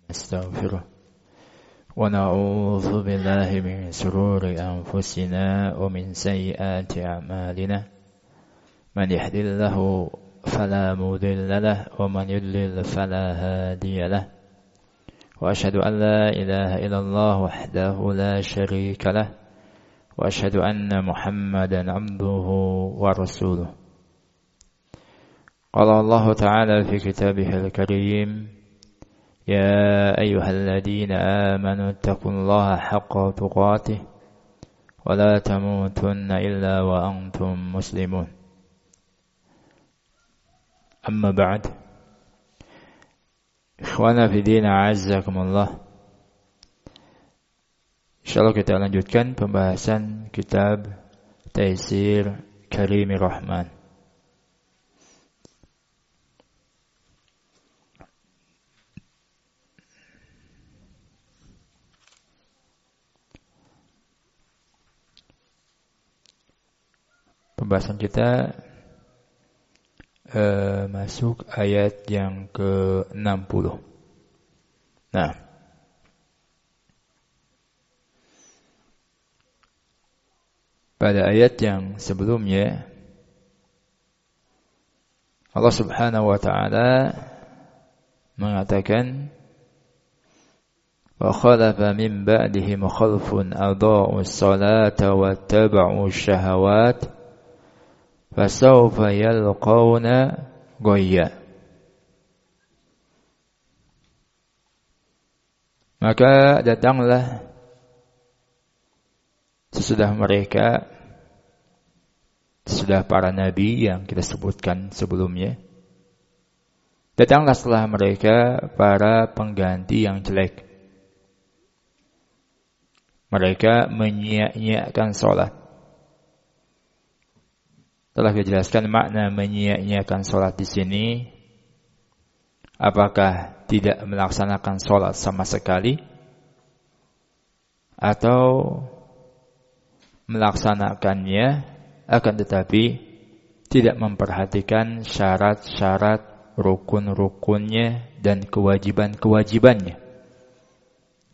نستغفره ونعوذ بالله من شرور أنفسنا ومن سيئات أعمالنا من يهد الله فلا مضل له ومن يضلل فلا هادي له وأشهد أن لا إله إلا الله وحده لا شريك له وأشهد أن محمدا عبده ورسوله قال الله تعالى في كتابه الكريم يا أيها الذين آمنوا اتقوا الله حق تقاته ولا تموتن إلا وأنتم مسلمون أما بعد إخوانا في دين أعزكم الله InsyaAllah kita lanjutkan pembahasan kitab Taisir Karimir Rahman. Pembahasan kita masuk ayat yang ke-60. Nah, pada ayat yang sebelumnya Allah Subhanahu wa taala mengatakan wa khalafa min ba'dihim khalfun adaa'us salata wattaba'us syahawat fasawfa yalqawna ghayya. Maka datanglah sesudah mereka, sesudah para nabi yang kita sebutkan sebelumnya, datanglah setelah mereka para pengganti yang jelek. Mereka menyia-nyiakan salat. Telah dijelaskan makna menyia-nyiakan salat di sini. Apakah tidak melaksanakan salat sama sekali atau melaksanakannya akan tetapi tidak memperhatikan syarat-syarat rukun-rukunnya dan kewajiban-kewajibannya.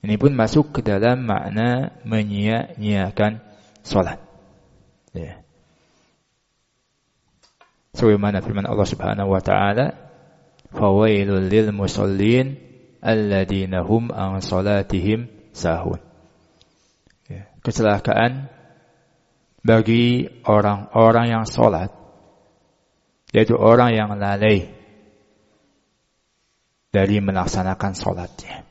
Ini pun masuk ke dalam makna menyia-nyiakan salat. Ya. Sebagaimana firman Allah Subhanahu wa taala, "Fawailul lil musallin alladzina hum an salatihim sahun." Ya, kecelakaan bagi orang-orang yang salat, yaitu orang yang lalai dari melaksanakan salatnya.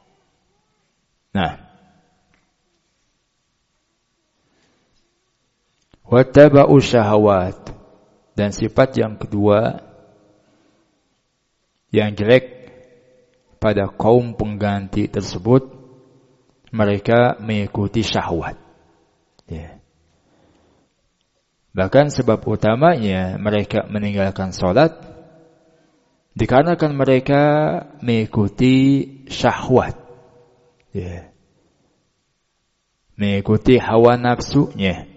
Nah, wattaba'u syahawat, dan sifat yang kedua yang jelek pada kaum pengganti tersebut, mereka mengikuti syahwat. Ya. Bahkan sebab utamanya mereka meninggalkan salat dikarenakan mereka mengikuti syahwat. Ya. Mengikuti hawa nafsunya.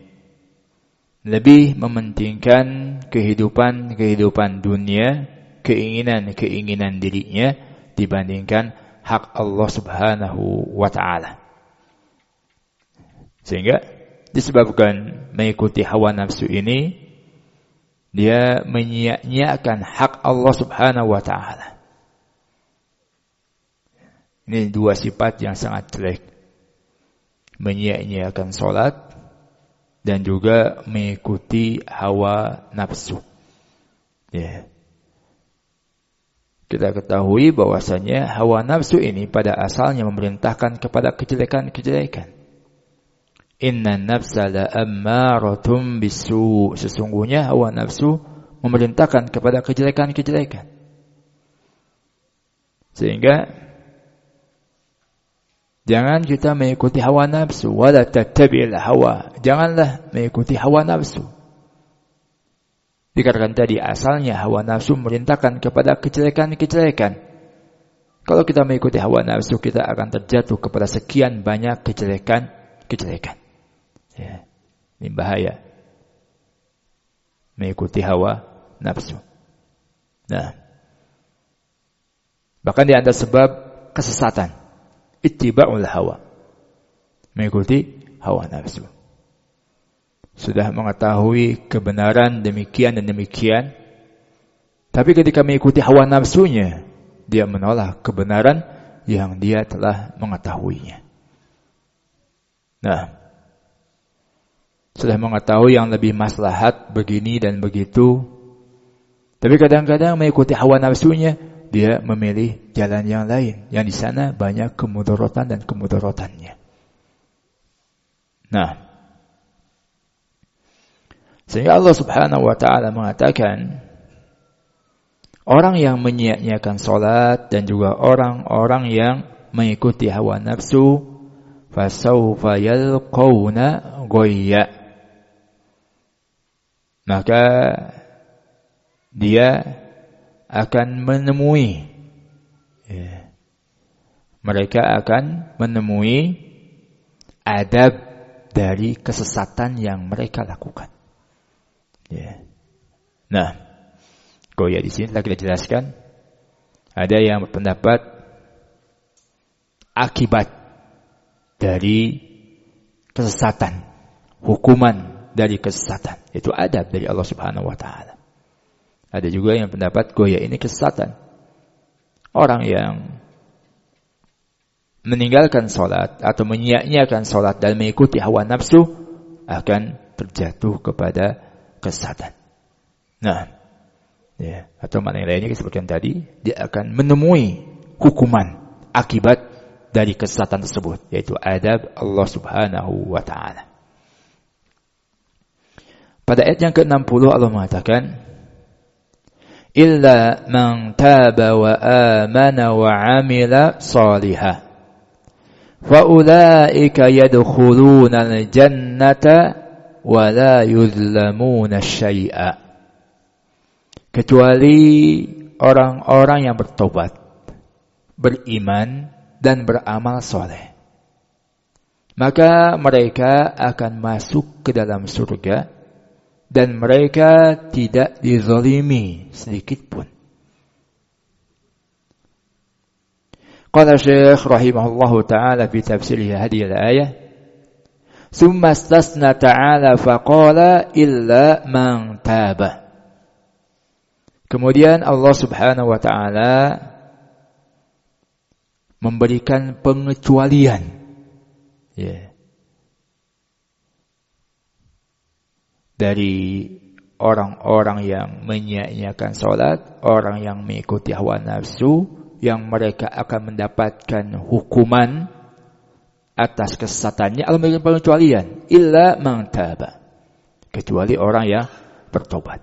Lebih mementingkan kehidupan dunia, keinginan dirinya dibandingkan hak Allah Subhanahu wa taala. Sehingga disebabkan mengikuti hawa nafsu ini, dia menyia-nyiakan hak Allah Subhanahu wa taala. Ini dua sifat yang sangat jelek. Menyia-nyiakan salat dan juga mengikuti hawa nafsu. Ya. Kita ketahui bahwasanya hawa nafsu ini pada asalnya memerintahkan kepada kejelekan-kejelekan. Inna nafsa la ammaratum bisu. Sesungguhnya hawa nafsu memerintahkan kepada kejelekan-kejelekan. Sehingga jangan kita mengikuti hawa nafsu, wala tattabi'il hawa. Janganlah mengikuti hawa nafsu. Dikarenakan tadi asalnya hawa nafsu memerintahkan kepada kejelekan-kejelekan. Kalau kita mengikuti hawa nafsu, kita akan terjatuh kepada sekian banyak kejelekan. Ya. Ini bahaya. Mengikuti hawa nafsu. Nah, bahkan di antara sebab kesesatan. ittiba'ul hawa. Mengikuti hawa nafsu. Sudah mengetahui kebenaran demikian dan demikian, tapi ketika mengikuti hawa nafsunya, dia menolak kebenaran yang dia telah mengetahuinya. Nah, sudah mengetahui yang lebih maslahat begini dan begitu, tapi kadang-kadang mengikuti hawa nafsunya, dia memilih jalan yang lain, yang di sana banyak kemudaratan dan kemudaratannya. Nah, sehingga Allah Subhanahu wa taala mengatakan, orang yang menyia-nyiakan salat dan juga orang-orang yang mengikuti hawa nafsu, fasawfa yalqawna ghayya. Maka dia akan menemui, mereka akan menemui adab dari kesesatan yang mereka lakukan. Nah, goya di sini telah kita jelaskan, ada yang berpendapat akibat dari kesesatan, hukuman dari kesesatan, itu adab dari Allah Subhanahu wa taala. Ada juga yang pendapat goya ini kesesatan. Orang yang meninggalkan salat atau menyia-nyiakan salat dan mengikuti hawa nafsu akan terjatuh kepada kesesatan. Nah, atau makna yang lainnya disebutkan tadi, dia akan menemui hukuman akibat dari kesesatan tersebut, yaitu adab Allah Subhanahu wa taala. Pada ayat yang ke-60 Allah mengatakan, illa man taba wa amana wa amila salihah fa ulaika yadkhuluna al-jannata wa la yuzlamuna syai'a. Kecuali orang-orang yang bertobat, beriman dan beramal soleh, maka mereka akan masuk ke dalam surga dan mereka tidak dizalimi sedikit pun. Qala Syekh rahimahullahu ta'ala fi tafsirih hadhihi al-ayah, thumma istasna ta'ala faqala illa man taba. Kemudian Allah Subhanahu wa taala memberikan pengecualian, dari orang-orang yang menyia-nyiakan salat, orang yang mengikuti hawa nafsu, yang mereka akan mendapatkan hukuman atas kesesatannya. Allah memberikan pengecualian, illa man taba, kecuali orang yang bertobat.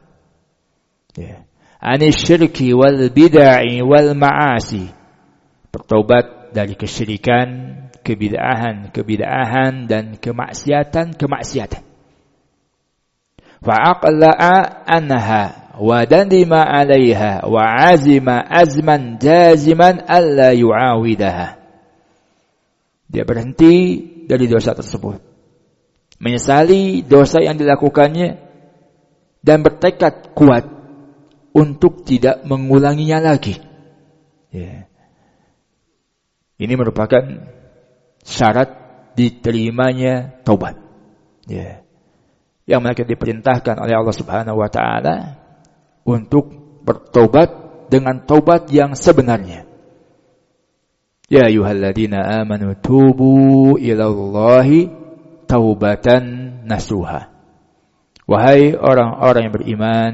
Anisyirki wal bid'ah wal ma'asi, bertobat dari kesyirikan, kebid'ahan dan kemaksiatan. Fa'aqla'a anha wa dandima 'alaiha wa 'azima azman jaziman alla yu'awidaha. Dia berhenti dari dosa tersebut, menyesali dosa yang dilakukannya dan bertekad kuat untuk tidak mengulanginya lagi. Ini merupakan syarat diterimanya taubat. Yang mereka diperintahkan oleh Allah Subhanahu wa taala untuk bertobat dengan taubat yang sebenarnya. Ya ayyuhalladzina amanu tubu ilallahi taubatan nasuha. Wahai orang-orang yang beriman,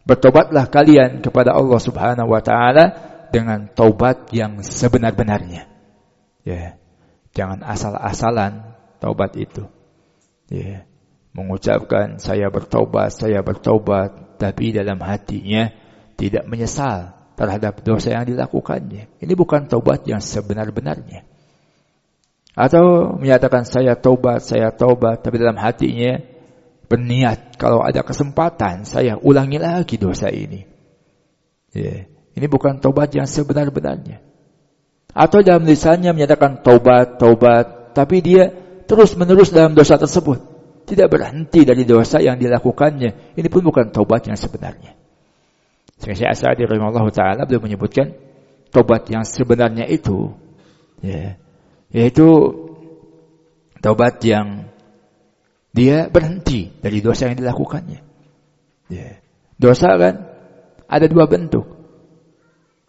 bertobatlah kalian kepada Allah Subhanahu wa taala dengan taubat yang sebenar-benarnya. Jangan asal-asalan taubat itu. Mengucapkan saya bertobat, tapi dalam hatinya tidak menyesal terhadap dosa yang dilakukannya. Ini bukan taubat yang sebenar-benarnya. Atau menyatakan saya taubat, tapi dalam hatinya berniat kalau ada kesempatan saya ulangi lagi dosa ini. Ini bukan taubat yang sebenar-benarnya. Atau dalam lisannya menyatakan taubat, tapi dia terus-menerus dalam dosa tersebut, tidak berhenti dari dosa yang dilakukannya. Ini pun bukan taubat yang sebenarnya. Syekh As-Sa'di rahimahullah ta'ala beliau menyebutkan taubat yang sebenarnya itu Yaitu taubat yang dia berhenti dari dosa yang dilakukannya. Dosa kan ada dua bentuk.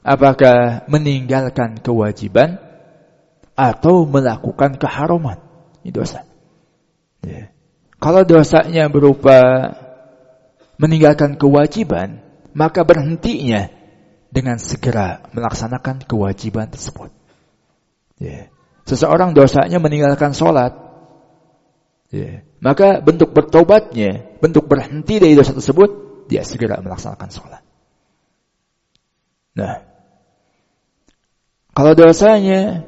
Apakah meninggalkan kewajiban atau melakukan keharaman. Ini dosa. Kalau dosanya berupa meninggalkan kewajiban, maka berhentinya dengan segera melaksanakan kewajiban tersebut. Seseorang dosanya meninggalkan sholat, maka bentuk bertobatnya, bentuk berhenti dari dosa tersebut, dia segera melaksanakan sholat. Nah, kalau dosanya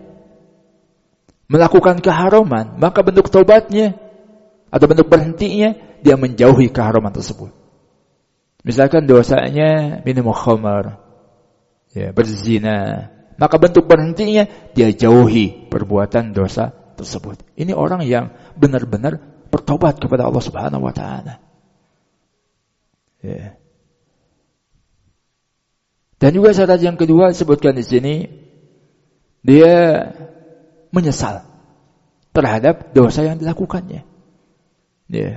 melakukan keharaman, maka bentuk tobatnya atau bentuk berhentinya, dia menjauhi keharaman tersebut. Misalkan dosanya minum khamar, berzina, maka bentuk berhentinya dia jauhi perbuatan dosa tersebut. Ini orang yang benar-benar bertobat kepada Allah Subhanahu wa taala. Dan juga syarat yang kedua disebutkan di sini, dia menyesal terhadap dosa yang dilakukannya.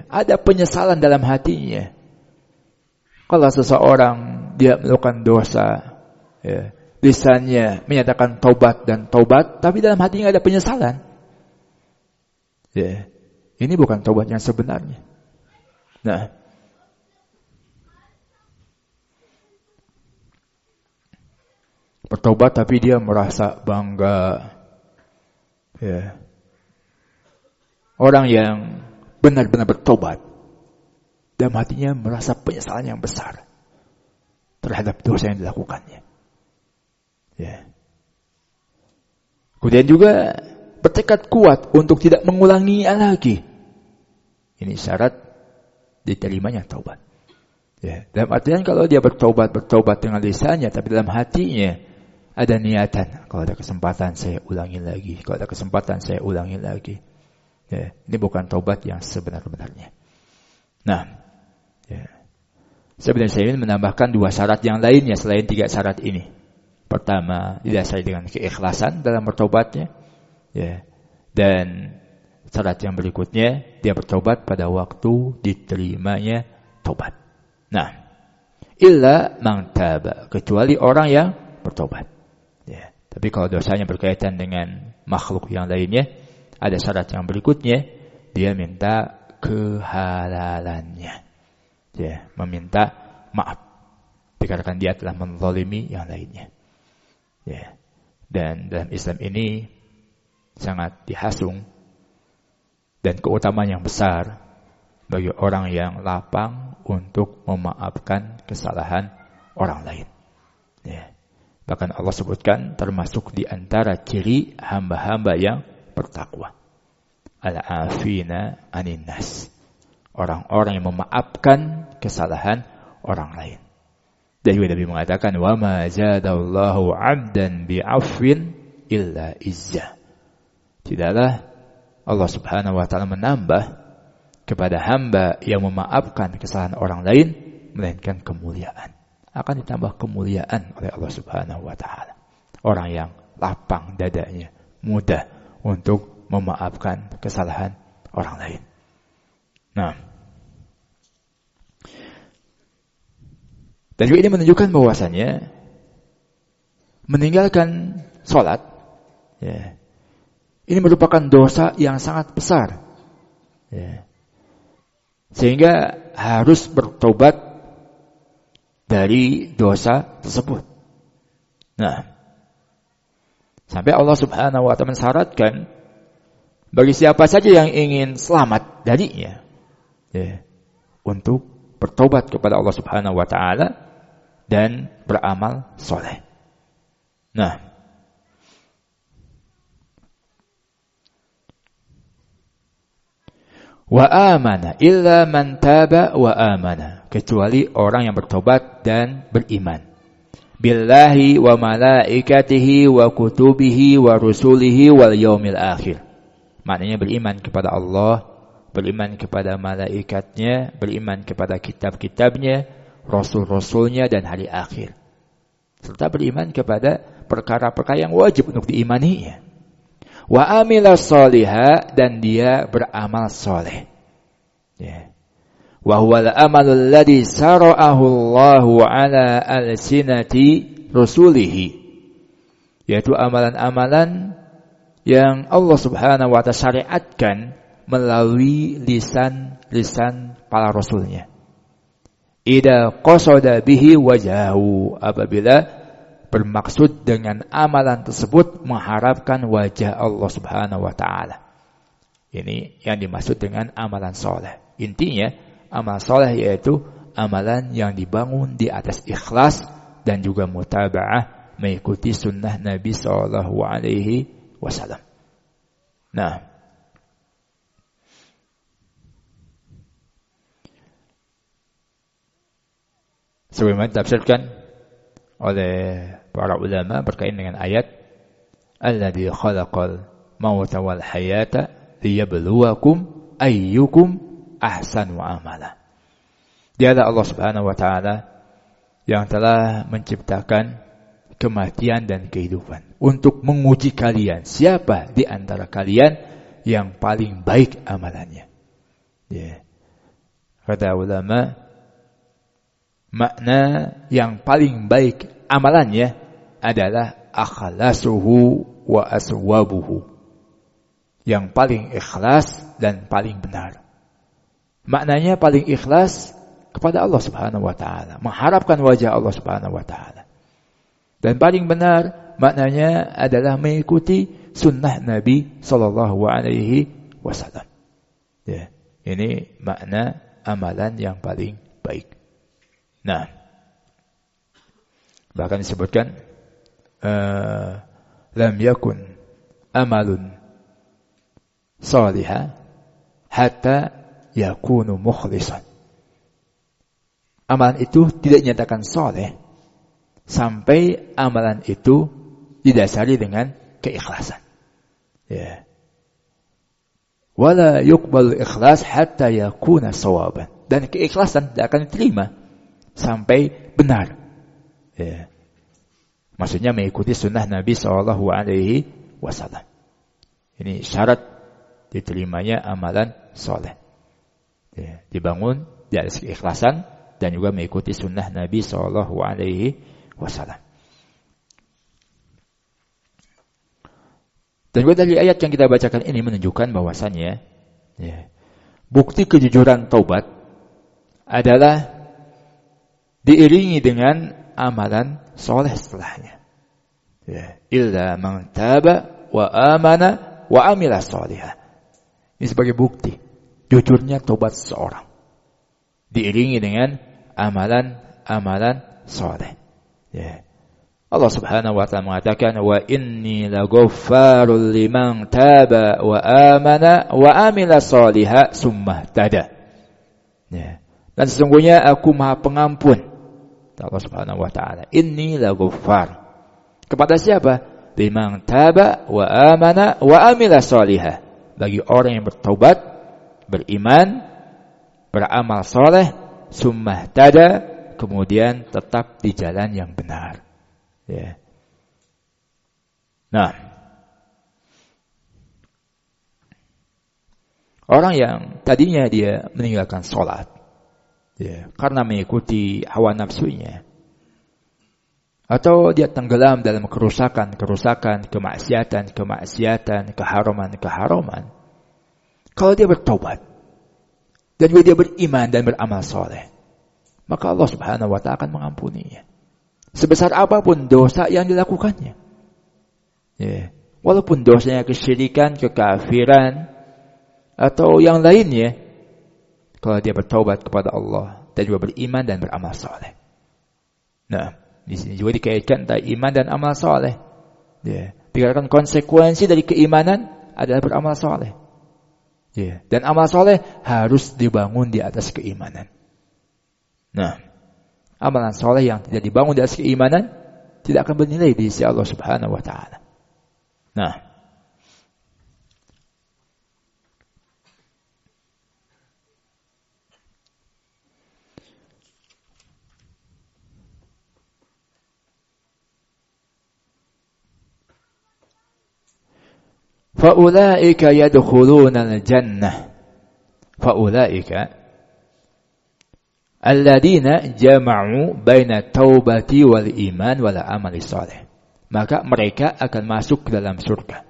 Ada penyesalan dalam hatinya. Kalau seseorang dia melakukan dosa, lisannya menyatakan taubat dan taubat, tapi dalam hatinya ada penyesalan. Ini bukan taubat yang sebenarnya. Nah, bertobat tapi dia merasa bangga. Orang yang benar-benar bertobat, dalam hatinya merasa penyesalan yang besar terhadap dosa yang dilakukannya. Kemudian juga bertekad kuat untuk tidak mengulanginya lagi. Ini syarat diterimanya taubat. Dalam artian kalau dia bertobat dengan lisannya, tapi dalam hatinya ada niatan, kalau ada kesempatan saya ulangi lagi, kalau ada kesempatan saya ulangi lagi. Ini bukan taubat yang sebenar-benarnya. Nah, sebenarnya saya ingin menambahkan dua syarat yang lainnya selain tiga syarat ini. Pertama, didasari dengan keikhlasan dalam bertobatnya. Dan syarat yang berikutnya, dia bertobat pada waktu diterimanya taubat. Nah, illa man taba, kecuali orang yang bertobat. Tapi kalau dosanya berkaitan dengan makhluk yang lainnya, ada syarat yang berikutnya, dia minta kehalalannya. Meminta maaf dikarenakan dia telah menzalimi yang lainnya. Dan dalam Islam ini sangat dihasung dan keutamaan yang besar bagi orang yang lapang untuk memaafkan kesalahan orang lain. Bahkan Allah sebutkan termasuk di antara ciri hamba-hamba yang bertakwa. Al-afina anin nas. Orang-orang yang memaafkan kesalahan orang lain. Dan juga Nabi mengatakan, wa ma zadallahu 'abdan bi'afwin illa izzah. Tidaklah Allah Subhanahu wa taala menambah kepada hamba yang memaafkan kesalahan orang lain melainkan kemuliaan. Akan ditambah kemuliaan oleh Allah Subhanahu wa taala. Orang yang lapang dadanya, mudah untuk memaafkan kesalahan orang lain. Nah, dan juga ini menunjukkan bahwasannya meninggalkan sholat, ini merupakan dosa yang sangat besar, sehingga harus bertobat dari dosa tersebut. Nah, sampai Allah Subhanahu wa taala mensyaratkan bagi siapa saja yang ingin selamat darinya, untuk bertobat kepada Allah Subhanahu wa taala dan beramal soleh. Nah, wa amana illa man taba wa amana, kecuali orang yang bertobat dan beriman. Billahi wa malaikatihi wa kutubihi wa rusulihi wal yaumil akhir. Maknanya beriman kepada Allah, beriman kepada malaikatnya, beriman kepada kitab-kitabnya, rasul-rasulnya dan hari akhir. Serta beriman kepada perkara-perkara yang wajib untuk diimaninya. Wa amila sholiha, dan dia beramal soleh. Ya. Wa huwal amalul ladzi sara'ahu Allahu ala alsinati rusulihi, yaitu amalan-amalan yang Allah Subhanahu wa ta'ala syariatkan melalui lisan para rasulnya. Idza qasada bihi wajahu, apabila bermaksud dengan amalan tersebut mengharapkan wajah Allah Subhanahu wa ta'ala. Ini yang dimaksud dengan amalan soleh. Intinya, amal soleh yaitu amalan yang dibangun di atas ikhlas dan juga mutaba'ah, mengikuti sunnah Nabi sallallahu alaihi wasallam. Nah, sebagaimana ditafsirkan oleh para ulama berkaitan dengan ayat alladzi khalaqal mauta wal hayata liyabluwakum ayyukum ahsanu amala. Dialah Allah Subhanahu wa taala yang telah menciptakan kematian dan kehidupan untuk menguji kalian, siapa di antara kalian yang paling baik amalannya. Ya. Kata ulama, makna yang paling baik amalannya adalah akhlasuhu wa aswabuhu, yang paling ikhlas dan paling benar. Maknanya paling ikhlas kepada Allah Subhanahu wa ta'ala, mengharapkan wajah Allah Subhanahu wa ta'ala. Dan paling benar maknanya adalah mengikuti sunnah Nabi sallallahu alaihi wasallam. Ya, ini makna amalan yang paling baik. Nah, bahkan disebutkan lam yakun amalun salihah hatta yakunu mukhlisan. Amalan itu tidak dinyatakan saleh sampai amalan itu didasari dengan keikhlasan. Ya. Wala yuqbalu ikhlas hatta yakuna sawaban. Dan keikhlasan tidak akan diterima sampai benar. Ya. Maksudnya mengikuti sunnah Nabi sallallahu alaihi wasallam. Ini syarat diterimanya amalan soleh. Ya. Dibangun di atas keikhlasan dan juga mengikuti sunnah Nabi sallallahu alaihi wasallam. Dan juga dari ayat yang kita bacakan ini menunjukkan bahwasannya ya, bukti kejujuran taubat adalah diiringi dengan amalan soleh setelahnya. Ya, illa man taba wa amana wa amila sholihah. Ini sebagai bukti jujurnya taubat seseorang, diiringi dengan amalan soleh. Ya. Allah Subhanahu wa ta'ala mengatakan wa inni laghaffarul liman taba wa amana wa amila sholiha summa tada. Ya. Dan sesungguhnya aku Maha Pengampun. Allah Subhanahu wa ta'ala, inni laghaffar. Kepada siapa? Liman taba wa amana wa amila sholiha. Bagi orang yang bertaubat, beriman, beramal soleh, summa tada, kemudian tetap di jalan yang benar. Ya. Nah, orang yang tadinya dia meninggalkan sholat, ya, karena mengikuti hawa nafsunya, atau dia tenggelam dalam kerusakan, kemaksiatan, keharaman. Kalau dia bertobat dan juga dia beriman dan beramal soleh, maka Allah Subhanahu wa ta'ala akan mengampuninya. Sebesar apapun dosa yang dilakukannya. Ya. Walaupun dosanya kesyirikan, kekafiran, atau yang lainnya, kalau dia bertaubat kepada Allah dan juga beriman dan beramal soleh. Nah, di sini juga dikaitkan antara iman dan amal soleh. Ya. Dikatakan konsekuensi dari keimanan adalah beramal soleh. Ya. Dan amal soleh harus dibangun di atas keimanan. Nah, amalan soleh yang tidak dibangun di atas keimanan tidak akan bernilai di sisi Allah Subhanahu wa ta'ala. Nah, Faulaika yadkhulunal jannah. Faulaika alladzina jama'u baina taubati wal iman wal amali shalih. Maka mereka akan masuk ke dalam surga.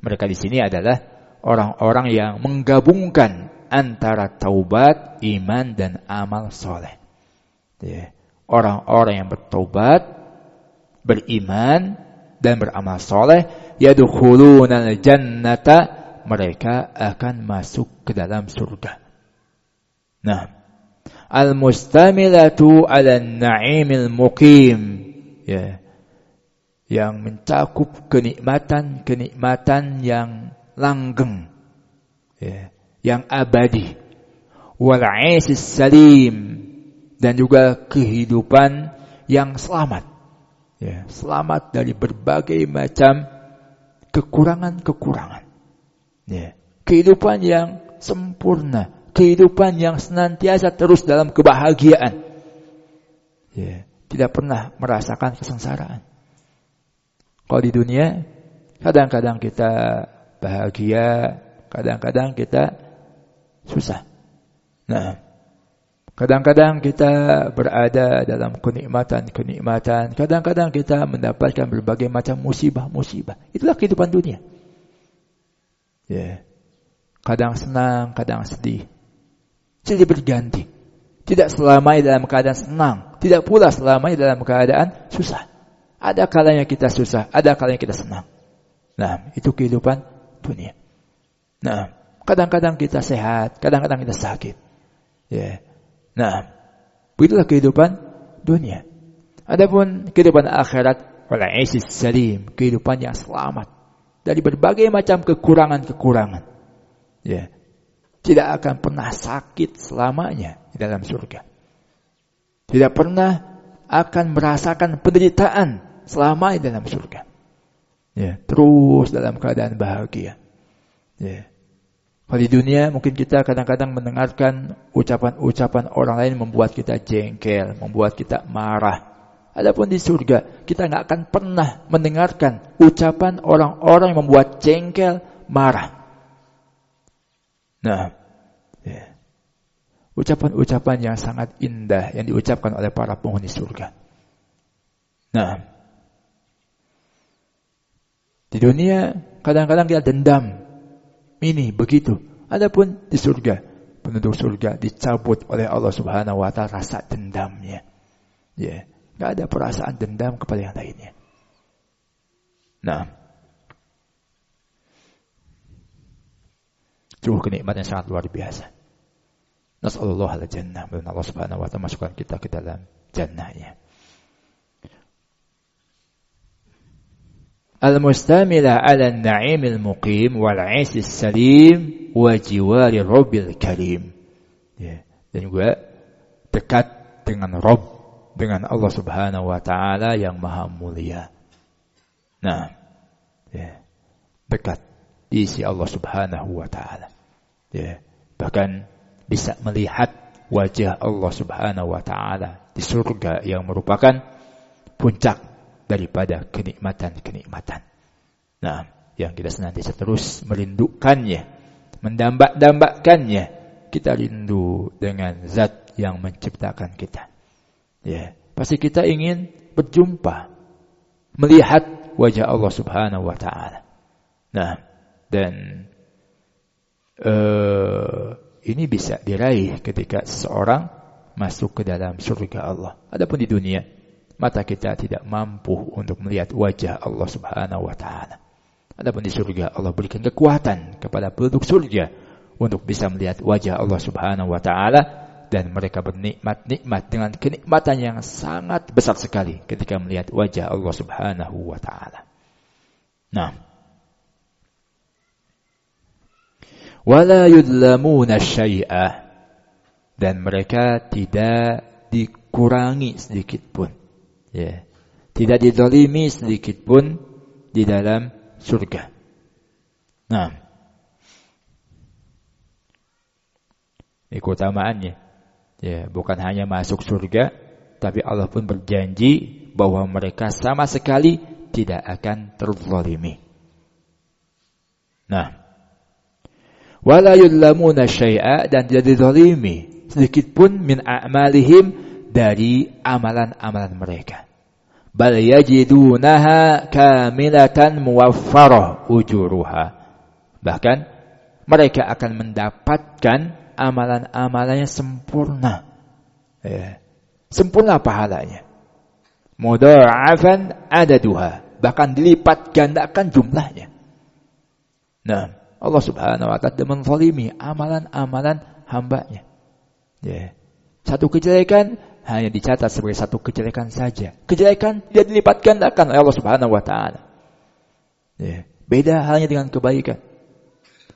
Mereka di sini adalah orang-orang yang menggabungkan antara taubat, iman dan amal soleh. Orang-orang yang bertaubat, beriman dan beramal soleh, yadkhulunal jannata, mereka akan masuk ke dalam surga. Nah, al-mustamilatu 'alan na'imil muqim, yang mencakup kenikmatan yang langgeng, yang abadi, wal 'aisis salim, dan juga kehidupan yang selamat, selamat dari berbagai macam kekurangan-kekurangan, kehidupan yang sempurna, kehidupan yang senantiasa terus dalam kebahagiaan, tidak pernah merasakan kesengsaraan. Kalau di dunia kadang-kadang kita bahagia, kadang-kadang kita susah. Nah, kadang-kadang kita berada dalam kenikmatan, kadang-kadang kita mendapatkan berbagai macam musibah. Itulah kehidupan dunia. Kadang senang, kadang sedih. Silih berganti. Tidak selamanya dalam keadaan senang, tidak pula selamanya dalam keadaan susah. Ada kalanya kita susah, ada kalanya kita senang. Nah, itu kehidupan dunia. Nah, kadang-kadang kita sehat, kadang-kadang kita sakit. Nah, begitulah kehidupan dunia. Adapun kehidupan akhirat, wal 'aisis salim, kehidupan yang selamat dari berbagai macam kekurangan-kekurangan. Tidak akan pernah sakit selamanya di dalam surga. Tidak pernah akan merasakan penderitaan selama di dalam surga. Terus dalam keadaan bahagia. Kalau di dunia mungkin kita kadang-kadang mendengarkan ucapan-ucapan orang lain membuat kita jengkel, membuat kita marah. Adapun di surga kita nggak akan pernah mendengarkan ucapan orang-orang yang membuat jengkel, marah. Nah, ucapan-ucapan yang sangat indah yang diucapkan oleh para penghuni surga. Nah, di dunia kadang-kadang kita dendam, ini begitu. Adapun di surga, penduduk surga dicabut oleh Allah Subhanahu wa taala rasa dendamnya. Enggak ada perasaan dendam kepada yang lainnya. Nah, sungguh kenikmatan yang sangat luar biasa. Nas'alullah al-jannah, dan Allah Subhanahu wa taala masukkan kita ke dalam jannahnya. Al-mustamila 'ala an-na'imil muqim wal 'aisis salim wa jiwari rabbil karim. Dan juga dekat dengan Rabb, dengan Allah Subhanahu wa taala yang maha mulia. Nah, dekat di sisi Allah Subhanahu wa taala. Bahkan bisa melihat wajah Allah Subhanahu wa taala di surga yang merupakan puncak daripada kenikmatan-kenikmatan. Nah, yang kita senantiasa terus merindukannya, mendambak-dambakannya. Kita rindu dengan zat yang menciptakan kita. Pasti kita ingin berjumpa, melihat wajah Allah Subhanahu wa taala. Nah, dan ini bisa diraih ketika seseorang masuk ke dalam surga Allah. Adapun di dunia, mata kita tidak mampu untuk melihat wajah Allah Subhanahu wa taala. Adapun di surga, Allah berikan kekuatan kepada penduduk surga untuk bisa melihat wajah Allah Subhanahu wa taala, dan mereka bernikmat-nikmat dengan kenikmatan yang sangat besar sekali ketika melihat wajah Allah Subhanahu wa taala. Nah, wala yudlamuna syai'a, dan mereka tidak dikurangi sedikit pun. Tidak dizalimi sedikit pun di dalam surga. Nah, ini keutamaannya. Bukan hanya masuk surga, tapi Allah pun berjanji bahwa mereka sama sekali tidak akan terzalimi. Nah, wala yudlamuna syai'a, dan tidak dizalimi sedikit pun min a'malihim, dari amalan-amalan mereka. Bal yajidunaha kamilatan muwaffarah ujuruha. Bahkan mereka akan mendapatkan amalan-amalannya sempurna. Sempurna pahalanya. Mudha'afan adaduha, bahkan dilipat gandakan jumlahnya. Nah, Allah Subhanahu wa ta'ala tidak menzalimi amalan-amalan hambanya. Satu kejelekan hanya dicatat sebagai satu kejelekan saja. Kejelekan dia dilipat gandakan oleh Allah Subhanahu wa ta'ala. Beda halnya dengan kebaikan.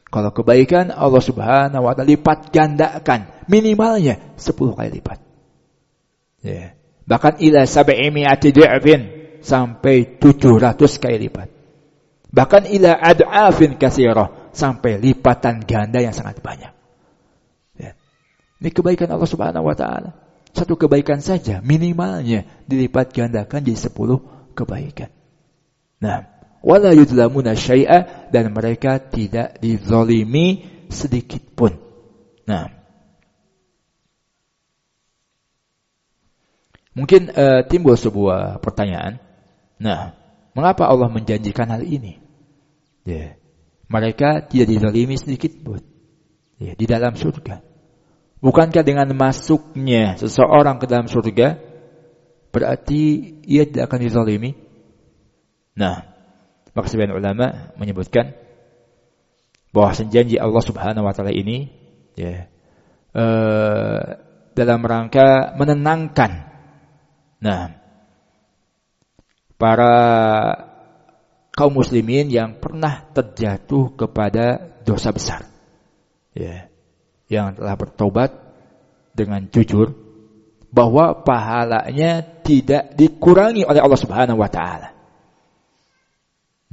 Kalau kebaikan Allah Subhanahu wa ta'ala lipat gandakan, minimalnya 10 kali lipat. Bahkan ila 700 du'afin, sampai 700 kali lipat. Bahkan ila ad'afin katsirah, sampai lipatan ganda yang sangat banyak. Ini kebaikan Allah Subhanahu wa ta'ala. Satu kebaikan saja minimalnya dilipat gandakan jadi 10 kebaikan. Nah, wala yudlamuna syai'a, dan mereka tidak dizalimi sedikit pun. Nah, mungkin timbul sebuah pertanyaan. Nah, mengapa Allah menjanjikan hal ini? Mereka tidak dizalimi sedikit pun di dalam surga. Bukankah dengan masuknya seseorang ke dalam surga berarti ia tidak akan dizalimi? Nah, maka sebagian ulama menyebutkan bahwa janji Allah Subhanahu wa ta'ala ini dalam rangka menenangkan para kaum muslimin yang pernah terjatuh kepada dosa besar, yang telah bertobat dengan jujur, bahwa pahalanya tidak dikurangi oleh Allah Subhanahu wa ta'ala.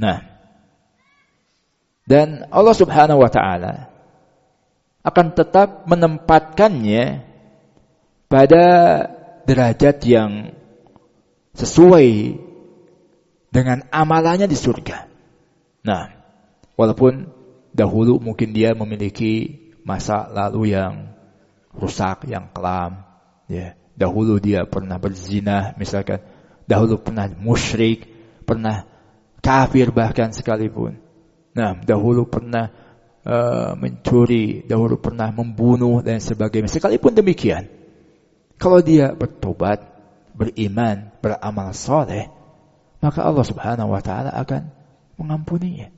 Nah, dan Allah Subhanahu wa ta'ala akan tetap menempatkannya pada derajat yang sesuai dengan amalannya di surga. Nah, walaupun dahulu mungkin dia memiliki masa lalu yang rusak, yang kelam, dahulu dia pernah berzina misalkan, dahulu pernah musyrik, pernah kafir bahkan sekalipun. Nah, dahulu pernah mencuri, dahulu pernah membunuh dan sebagainya. Sekalipun demikian, kalau dia bertobat, beriman, beramal soleh, maka Allah Subhanahu wa ta'ala akan mengampuninya.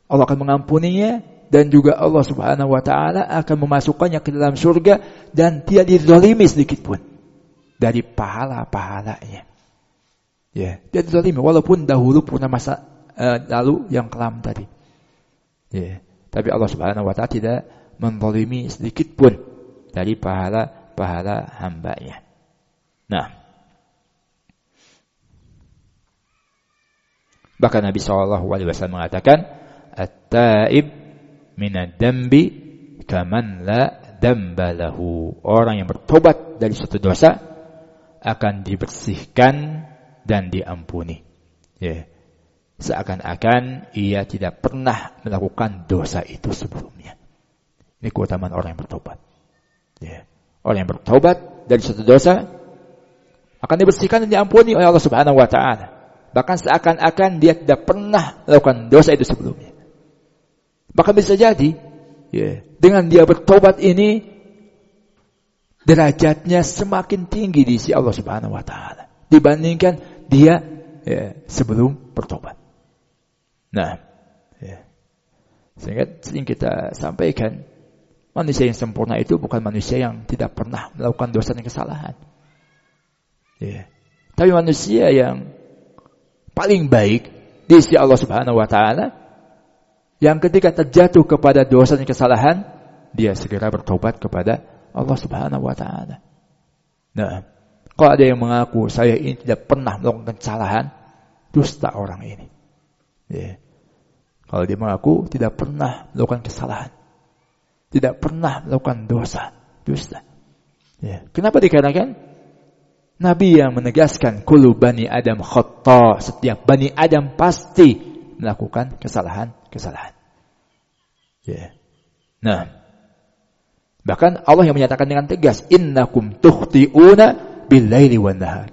Allah akan mengampuninya, dan juga Allah Subhanahu wa ta'ala akan memasukkannya ke dalam surga, dan tidak dizalimi sedikit pun dari pahala-pahalanya. Dia dizalimi walaupun dahulu pernah masa lalu yang kelam tadi. Tapi Allah Subhanahu wa ta'ala tidak menzalimi sedikit pun dari pahala-pahala hambanya. Nah, bahkan Nabi SAW mengatakan, at-taib minad dambi kaman la damba lahu. Orang yang bertobat dari suatu dosa akan dibersihkan dan diampuni. Seakan-akan ia tidak pernah melakukan dosa itu sebelumnya. Ini keutamaan orang yang bertobat. Orang yang bertobat dari suatu dosa akan dibersihkan dan diampuni oleh Allah Subhanahu wa ta'ala. Bahkan seakan-akan dia tidak pernah melakukan dosa itu sebelumnya. Bahkan bisa jadi dengan dia bertobat ini derajatnya semakin tinggi di sisi Allah Subhanahu wa ta'ala dibandingkan dia sebelum bertobat. Nah, sehingga sering kita sampaikan, manusia yang sempurna itu bukan manusia yang tidak pernah melakukan dosa dan kesalahan. Tapi manusia yang paling baik di sisi Allah Subhanahu wa ta'ala, yang ketika terjatuh kepada dosa dan kesalahan, dia segera bertobat kepada Allah Subhanahu wa ta'ala. Nah, kalau ada yang mengaku saya ini tidak pernah melakukan kesalahan, dusta orang ini. Kalau dia mengaku tidak pernah melakukan kesalahan, tidak pernah melakukan dosa, dusta. Kenapa? Dikarenakan Nabi yang menegaskan kullu bani Adam khata', setiap bani Adam pasti melakukan kesalahan. Ya. Nah, bahkan Allah yang menyatakan dengan tegas, innakum tukhti'una bil-laili wan-nahar.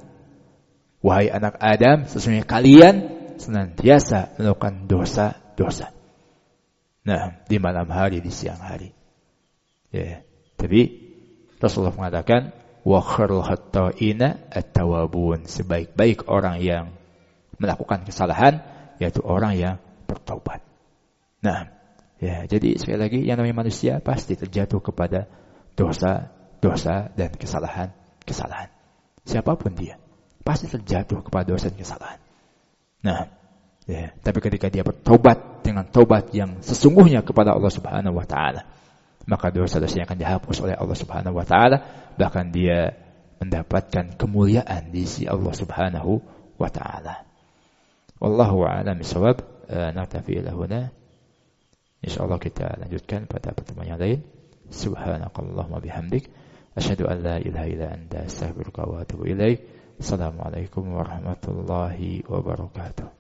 Wahai anak Adam, sesungguhnya kalian senantiasa melakukan dosa-dosa. Nah, di malam hari, di siang hari. Ya. Tapi Rasulullah mengatakan, wa khairul khata'ina at-tawwabun. Sebaik-baik orang yang melakukan kesalahan yaitu orang yang bertaubat. Nah, ya, jadi sekali lagi yang namanya manusia pasti terjatuh kepada dosa dan kesalahan. Siapapun dia pasti terjatuh kepada dosa dan kesalahan. Nah, ya, tapi ketika dia bertobat dengan tobat yang sesungguhnya kepada Allah Subhanahu wa taala, maka dosa-dosanya akan dihapus oleh Allah Subhanahu wa taala, bahkan dia mendapatkan kemuliaan di sisi Allah Subhanahu wa taala. Wallahu a'lam bishawab. Naktafi ila huna. Insyaallah kita lanjutkan pada pertemuan yang lain. Subhanakallahumma bihamdik asyhadu an la ilaha illa anta astaghfiruka wa atubu ilaik. Assalamualaikum warahmatullahi wabarakatuh.